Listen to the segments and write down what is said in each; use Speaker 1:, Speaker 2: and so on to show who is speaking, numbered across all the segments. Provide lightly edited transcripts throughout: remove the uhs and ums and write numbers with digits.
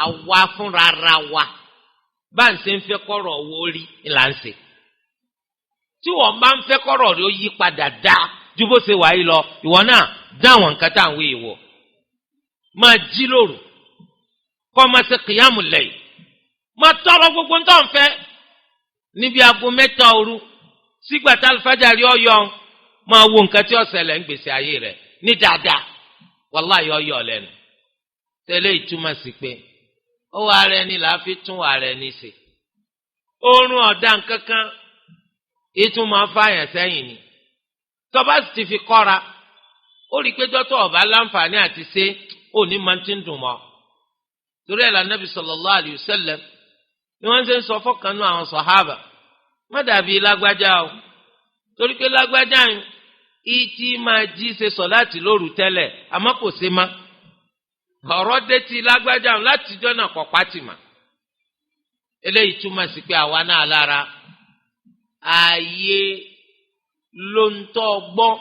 Speaker 1: àwa fúnra ra wa bá ń ṣe ń fẹ́ kọ́rọ̀ owó rí là ń ṣe. tí wọ́n bá ń fẹ́ kọ́rọ̀ rí ó yí padà dá ju bó ṣe wà yìí lọ ìwọ náà dáwọn nǹkan tá à ń wí ìwọ. máa jí lóru kọ́ máa ṣe kìyàmù lẹ́yìn máa tọrọ gbogbo ń tọ́ ń fẹ́ níbi aago 3 òru sígbà tá alifájàrí ọyọ máa wo nǹkan tí ó ṣẹlẹ̀ ń gbèsè ayé rẹ̀ ní dáadáa wàláhì ọyọ lẹ́nu. tẹ́lẹ̀ ìtumọ̀ sí pé ó wà rẹ ni là á fi tún wà rẹ ní ṣe. oorun ọ̀dà nkankan ìtumọ̀ fààyàn sẹ́yìn ni tọ́ba sì ti fi kọ́ra ó rí i pé dọ́tọ̀ ọ̀bá láǹfààní àti ṣe òní máa ti ń dùn mọ́. torí ẹ̀ lànàbì sallallahu alayhi wa sallam ni wọ́n ṣe ń sọ fọ́kànnú àwọn sàhábà má dàbí lágbájá o torí pé lágbájá yìí ìtì máa jí ṣe sọ̀láàtì lóru tẹ́lẹ̀ àmọ́ kò ṣe má ọ̀rọ̀ dé ti lágbájá látijọ́ náà kọ̀ pátì mà. eléyìí túmọ̀ sí pé àwa náà lára ààyè ló ń tọ́ gbọ́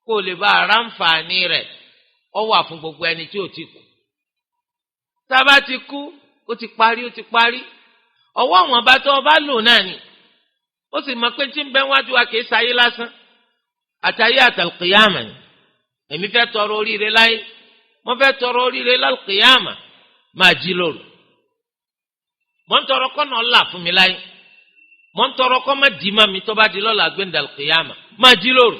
Speaker 1: kó lè bá aráǹfààní rẹ̀ ọ wà fún gbogbo ẹni tí ò ti kú. tá a bá ti kú ó ti parí ó ti parí ọwọ́ àwọn ọba tó ọba lò náà ni ó sì mọ̀ pé tí ń bẹ wájú wa kì í sáyé lásán àtàyé àtàlùkìyàmà ni èmi fẹ́ tọrọ oríire láyé mo fẹ́ tọrọ oríire lálùkìyàmà máa jí lóru mo ń tọrọ kọ́nà ọ̀la fún mi láyé mo ń tọrọ kọ́ má dì má mi tó bá di lọ́la gbẹ̀ndàlùkìyàmà máa jí lóru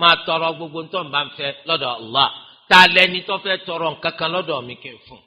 Speaker 1: máa tọrọ gbogbo ntọ́ n bá ń fẹ́ lọ́dọ̀ Allah ta lẹni tó fẹ́ tọrọ nǹkan kan lọ́dọ̀ mi kí n fún